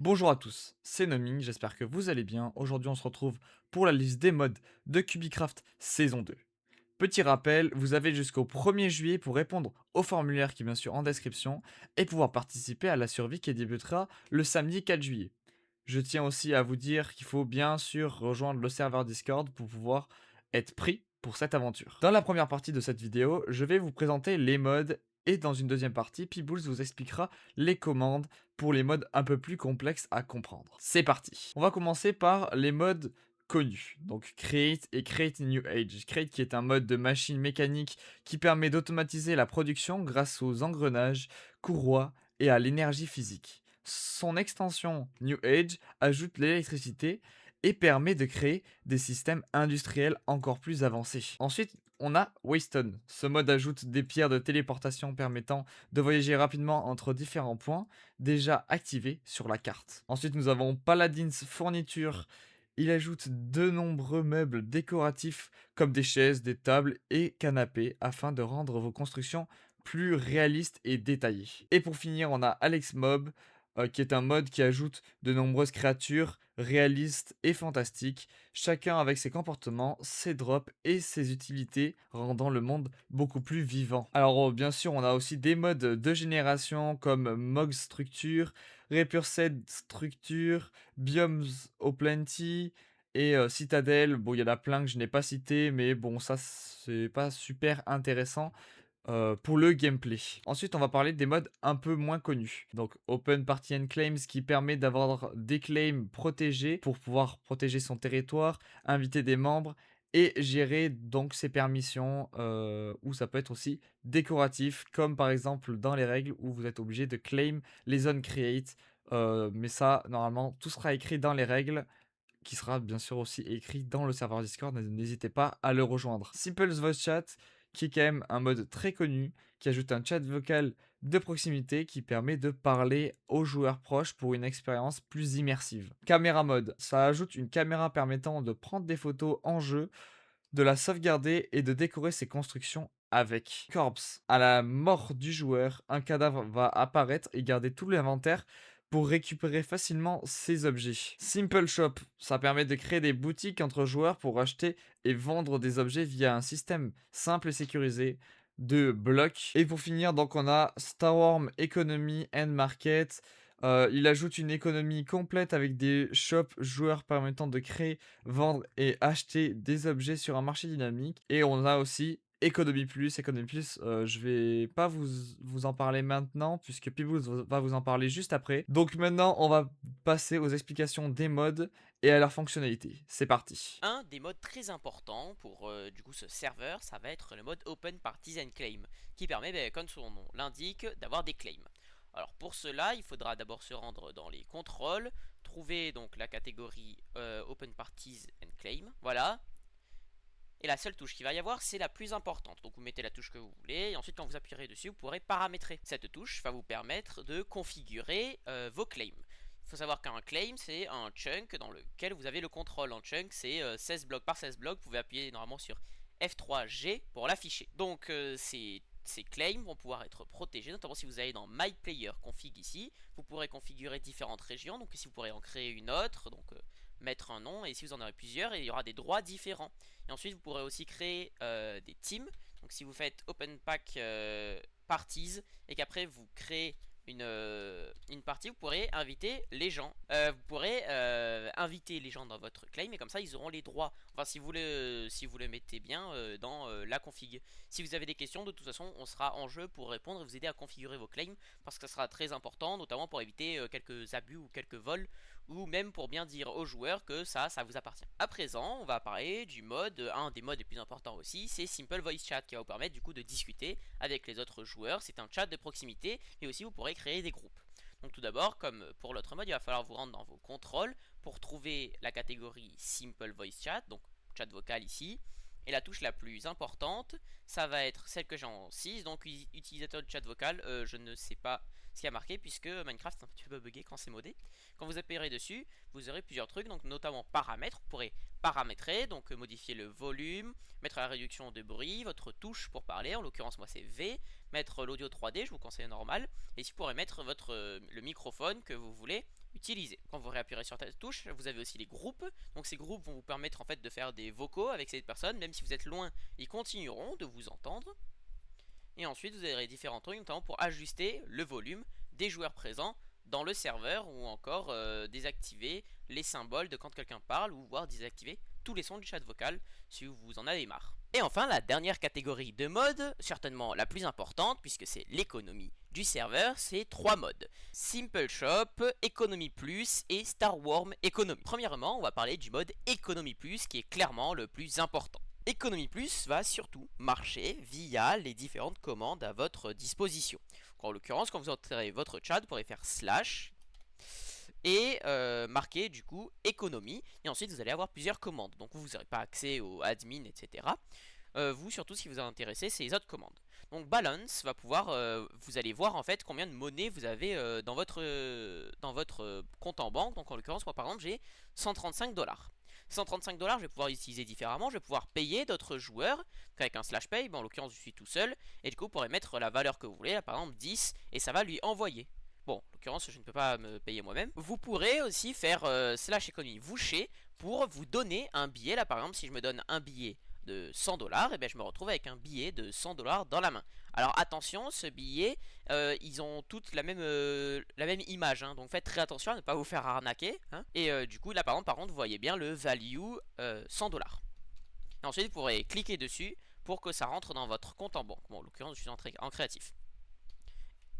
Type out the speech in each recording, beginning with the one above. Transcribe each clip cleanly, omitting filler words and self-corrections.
Bonjour à tous, c'est Nomi, j'espère que vous allez bien. Aujourd'hui, on se retrouve pour la liste des mods de Cubicraft saison 2. Petit rappel, vous avez jusqu'au 1er juillet pour répondre au formulaire qui est bien sûr en description et pouvoir participer à la survie qui débutera le samedi 4 juillet. Je tiens aussi à vous dire qu'il faut bien sûr rejoindre le serveur Discord pour pouvoir être pris pour cette aventure. Dans la première partie de cette vidéo, je vais vous présenter les mods et dans une deuxième partie, Peebles vous expliquera les commandes pour les modes un peu plus complexes à comprendre. C'est parti. On va commencer par les modes connus, donc Create et Create New Age. Create qui est un mode de machine mécanique qui permet d'automatiser la production grâce aux engrenages, courroies et à l'énergie physique. Son extension New Age ajoute l'électricité et permet de créer des systèmes industriels encore plus avancés. Ensuite, on a Waston. Ce mode ajoute des pierres de téléportation permettant de voyager rapidement entre différents points déjà activés sur la carte. Ensuite, nous avons Paladins Fourniture. Il ajoute de nombreux meubles décoratifs comme des chaises, des tables et canapés afin de rendre vos constructions plus réalistes et détaillées. Et pour finir, on a Alex Mob, qui est un mode qui ajoute de nombreuses créatures réalistes et fantastiques, chacun avec ses comportements, ses drops et ses utilités, rendant le monde beaucoup plus vivant. Alors bien sûr, on a aussi des modes de génération comme Mog Structure, Repursed Structure, Biomes au Plenty et Citadel. Bon, il y en a plein que je n'ai pas cités, mais bon, ça c'est pas super intéressant pour le gameplay. Ensuite, on va parler des modes un peu moins connus. Donc, Open Party and Claims qui permet d'avoir des claims protégés pour pouvoir protéger son territoire, inviter des membres et gérer donc ses permissions, ou ça peut être aussi décoratif, comme par exemple dans les règles où vous êtes obligé de claim les zones create. Mais ça, normalement, tout sera écrit dans les règles qui sera bien sûr aussi écrit dans le serveur Discord, n'hésitez pas à le rejoindre. Simple's Voice Chat, qui est quand même un mode très connu, qui ajoute un chat vocal de proximité qui permet de parler aux joueurs proches pour une expérience plus immersive. Caméra mode, ça ajoute une caméra permettant de prendre des photos en jeu, de la sauvegarder et de décorer ses constructions avec. Corpse, à la mort du joueur, un cadavre va apparaître et garder tout l'inventaire pour récupérer facilement ses objets. Simple Shop, ça permet de créer des boutiques entre joueurs pour acheter et vendre des objets via un système simple et sécurisé de blocs. Et pour finir, donc on a Starworm Economy and Market. Il ajoute une économie complète avec des shops joueurs permettant de créer, vendre et acheter des objets sur un marché dynamique. Et on a aussi Economy Plus. Economy Plus, je vais pas vous en parler maintenant puisque Peebles va vous en parler juste après. Donc maintenant, on va passer aux explications des modes et à leurs fonctionnalités. C'est parti. Un des modes très importants pour du coup ce serveur, ça va être le mode Open Partisan Claim, qui permet, comme son nom l'indique, d'avoir des claims. Alors pour cela, il faudra d'abord se rendre dans les contrôles, trouver donc la catégorie Open Parties and Claim, voilà. Et la seule touche qu'il va y avoir, c'est la plus importante. Donc vous mettez la touche que vous voulez, et ensuite quand vous appuierez dessus, vous pourrez paramétrer. Cette touche va vous permettre de configurer vos claims. Il faut savoir qu'un claim, c'est un chunk dans lequel vous avez le contrôle. Un chunk, c'est 16 blocs par 16 blocs. Vous pouvez appuyer normalement sur F3G pour l'afficher. Donc ces claims vont pouvoir être protégés, notamment si vous allez dans My Player Config ici. Vous pourrez configurer différentes régions, donc ici vous pourrez en créer une autre, donc mettre un nom, et si vous en aurez plusieurs, il y aura des droits différents. Et ensuite vous pourrez aussi créer des teams. Donc si vous faites Open Pack Parties et qu'après vous créez une partie, vous pourrez inviter les gens. Vous pourrez inviter les gens dans votre claim et comme ça ils auront les droits. Enfin si vous le mettez bien dans la config. Si vous avez des questions, de toute façon on sera en jeu pour répondre et vous aider à configurer vos claims parce que ça sera très important, notamment pour éviter quelques abus ou quelques vols ou même pour bien dire aux joueurs que ça vous appartient. À présent, on va parler du mode, un des modes les plus importants aussi, c'est Simple Voice Chat qui va vous permettre du coup de discuter avec les autres joueurs. C'est un chat de proximité et aussi vous pourrez créer des groupes. Donc tout d'abord, comme pour l'autre mode, il va falloir vous rendre dans vos contrôles pour trouver la catégorie Simple Voice Chat, donc chat vocal ici. Et la touche la plus importante, ça va être celle que j'ai en 6, donc utilisateur de chat vocal, je ne sais pas ce qui a marqué puisque Minecraft est un petit peu bugué quand c'est modé. Quand vous appuyerez dessus, vous aurez plusieurs trucs, donc notamment paramètres. Vous pourrez paramétrer, donc modifier le volume, mettre la réduction de bruit, votre touche pour parler, en l'occurrence moi c'est V, mettre l'audio 3D, je vous conseille normal, et ici vous pourrez mettre le microphone que vous voulez utiliser. Quand vous réappuierez sur cette touche, vous avez aussi les groupes. Donc ces groupes vont vous permettre en fait de faire des vocaux avec cette personne, même si vous êtes loin, ils continueront de vous entendre. Et ensuite vous aurez différents trucs, notamment pour ajuster le volume des joueurs présents dans le serveur, ou encore désactiver les symboles de quand quelqu'un parle, ou voire désactiver tous les sons du chat vocal si vous en avez marre. Et enfin, la dernière catégorie de modes, certainement la plus importante puisque c'est l'économie du serveur, c'est 3 modes: Simple Shop, Economy Plus et Star Worm Economy. Premièrement, on va parler du mode Economy Plus qui est clairement le plus important. Economy Plus va surtout marcher via les différentes commandes à votre disposition. En l'occurrence, quand vous entrez votre chat, vous pourrez faire slash et marquer du coup économie, et ensuite vous allez avoir plusieurs commandes, donc vous n'aurez pas accès au admin, etc. Vous, surtout, ce qui vous a intéressé, c'est les autres commandes. Donc balance va pouvoir, vous allez voir en fait combien de monnaie vous avez dans votre compte en banque. Donc en l'occurrence, moi par exemple j'ai 135 dollars. 135 dollars, je vais pouvoir utiliser différemment. Je vais pouvoir payer d'autres joueurs avec un slash pay. En l'occurrence, je suis tout seul, et du coup vous pourrez mettre la valeur que vous voulez, là par exemple 10, et ça va lui envoyer. Bon, en l'occurrence, je ne peux pas me payer moi-même. Vous pourrez aussi faire slash économie voucher pour vous donner un billet. Là par exemple, si je me donne un billet de 100 dollars, et bien je me retrouve avec un billet de 100 dollars dans la main. Alors attention, ce billet, ils ont toutes la même image, hein, donc faites très attention à ne pas vous faire arnaquer, hein. Et du coup là par contre vous voyez bien le value 100 dollars. Ensuite vous pourrez cliquer dessus pour que ça rentre dans votre compte en banque. Bon, en l'occurrence je suis en créatif.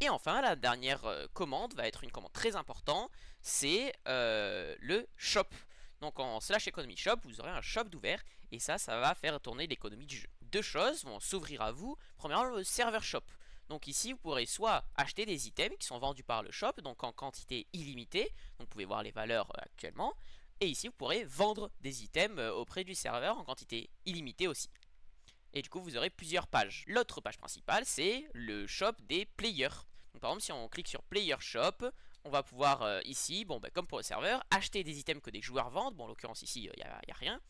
Et enfin, la dernière commande va être une commande très importante, c'est le shop. Donc en slash economy shop, vous aurez un shop d'ouvert, et ça va faire tourner l'économie du jeu. Deux choses vont s'ouvrir à vous. Premièrement, le serveur shop. Donc ici, vous pourrez soit acheter des items qui sont vendus par le shop, donc en quantité illimitée, donc vous pouvez voir les valeurs actuellement, et ici vous pourrez vendre des items auprès du serveur en quantité illimitée aussi. Et du coup, vous aurez plusieurs pages. L'autre page principale, c'est le shop des players. Donc, par exemple, si on clique sur Player Shop, on va pouvoir ici, bon, comme pour le serveur, acheter des items que des joueurs vendent. Bon, en l'occurrence, ici, il n'y a rien.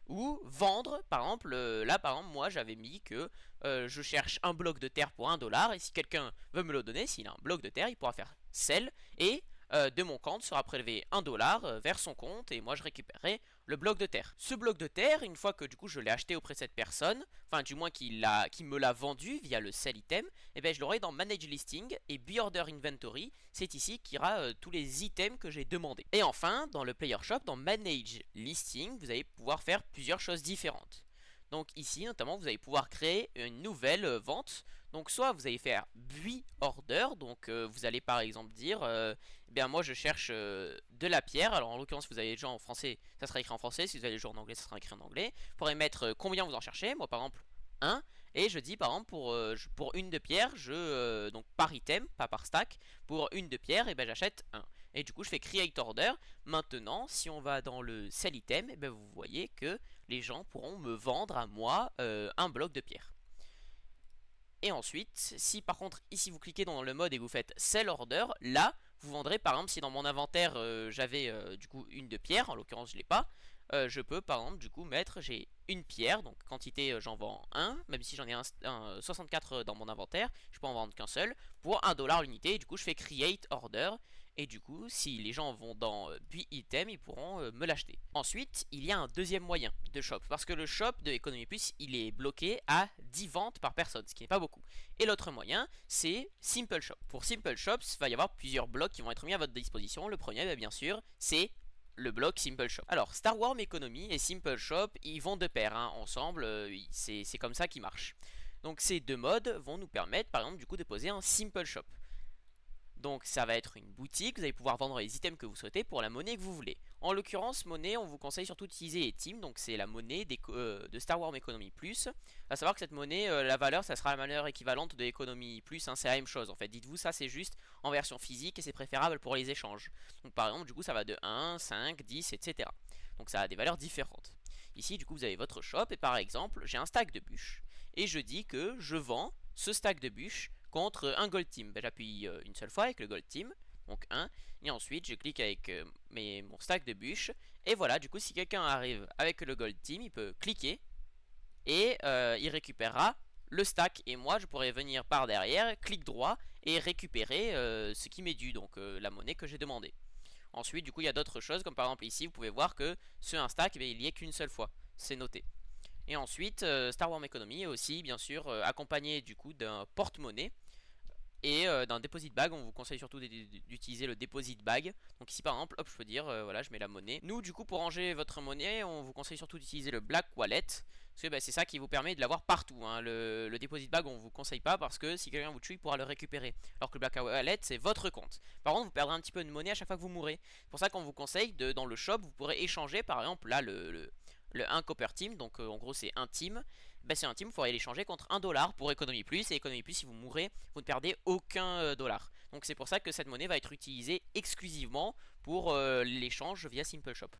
Ou vendre, par exemple, là, par exemple, moi, j'avais mis que je cherche un bloc de terre pour 1 dollar. Et si quelqu'un veut me le donner, s'il a un bloc de terre, il pourra faire sell. Et de mon compte sera prélevé 1 dollar vers son compte, et moi je récupérerai le bloc de terre. Ce bloc de terre, une fois que du coup je l'ai acheté auprès de cette personne, enfin du moins qui me l'a vendu via le sell item, et bien je l'aurai dans Manage Listing, et Be Order Inventory, c'est ici qu'il y aura tous les items que j'ai demandé. Et enfin, dans le Player Shop, dans Manage Listing, vous allez pouvoir faire plusieurs choses différentes. Donc ici, notamment, vous allez pouvoir créer une nouvelle vente. Donc soit vous allez faire Be Order, donc vous allez par exemple dire, eh bien moi je cherche de la pierre. Alors en l'occurrence, vous avez déjà en français, ça sera écrit en français. Si vous avez le jeu en anglais, ça sera écrit en anglais. Vous pourrez mettre combien vous en cherchez. Moi par exemple 1. Et je dis par exemple pour une de pierre, donc par item, pas par stack, pour une de pierre, et ben j'achète 1. Et du coup je fais Create Order. Maintenant, si on va dans le Sell Item, et ben vous voyez que les gens pourront me vendre à moi un bloc de pierre. Et ensuite, si par contre ici vous cliquez dans le mode et vous faites Sell Order, là vous vendrez par exemple, si dans mon inventaire j'avais du coup une de pierre, en l'occurrence je l'ai pas, je peux par exemple du coup mettre, j'ai une pierre, donc quantité j'en vends un, même si j'en ai un 64 dans mon inventaire, je peux en vendre qu'un seul, pour 1 dollar l'unité, et du coup je fais Create Order. Et du coup, si les gens vont dans Buy Item, ils pourront me l'acheter. Ensuite, il y a un deuxième moyen de shop. Parce que le shop de Economy Plus, il est bloqué à 10 ventes par personne, ce qui n'est pas beaucoup. Et l'autre moyen, c'est Simple Shop. Pour Simple Shops, il va y avoir plusieurs blocs qui vont être mis à votre disposition. Le premier, bien sûr, c'est le bloc Simple Shop. Alors, Star Wars Economy et Simple Shop, ils vont de pair, hein, ensemble. C'est comme ça qu'ils marchent. Donc, ces deux modes vont nous permettre, par exemple, du coup, de poser un Simple Shop. Donc ça va être une boutique, vous allez pouvoir vendre les items que vous souhaitez pour la monnaie que vous voulez. En l'occurrence, monnaie, on vous conseille surtout d'utiliser Team, donc c'est la monnaie de Star Wars Economy Plus. A savoir que cette monnaie, la valeur, ça sera la valeur équivalente de Economy Plus, hein, c'est la même chose en fait. Dites-vous, ça c'est juste en version physique et c'est préférable pour les échanges. Donc par exemple, du coup ça va de 1, 5, 10, etc. Donc ça a des valeurs différentes. Ici, du coup, vous avez votre shop et par exemple, j'ai un stack de bûches. Et je dis que je vends ce stack de bûches contre un Gold Team. J'appuie une seule fois avec le Gold Team, donc 1, et ensuite je clique avec mon stack de bûches, et voilà, du coup si quelqu'un arrive avec le Gold Team, il peut cliquer, et il récupérera le stack, et moi je pourrais venir par derrière, clic droit, et récupérer ce qui m'est dû, donc la monnaie que j'ai demandé. Ensuite, du coup, il y a d'autres choses, comme par exemple ici, vous pouvez voir que ce 1 stack, il y est qu'une seule fois. C'est noté. Et ensuite, Star Wars Economy est aussi, bien sûr, accompagné du coup d'un porte-monnaie et d'un deposit bag. On vous conseille surtout d'utiliser le deposit bag. Donc ici par exemple, hop, je peux dire, voilà, je mets la monnaie. Nous, du coup, pour ranger votre monnaie, on vous conseille surtout d'utiliser le black wallet. Parce que c'est ça qui vous permet de l'avoir partout, hein. Le deposit bag, on vous conseille pas parce que si quelqu'un vous tue, il pourra le récupérer. Alors que le black wallet, c'est votre compte. Par contre, vous perdrez un petit peu de monnaie à chaque fois que vous mourrez. C'est pour ça qu'on vous conseille, dans le shop, vous pourrez échanger, par exemple, là, le 1 copper team. Donc en gros, c'est un team. C'est un team, il faudrait l'échanger contre 1$ pour économie plus. Et économie plus, si vous mourrez, vous ne perdez aucun dollar. Donc c'est pour ça que cette monnaie va être utilisée exclusivement pour l'échange via Simple Shop.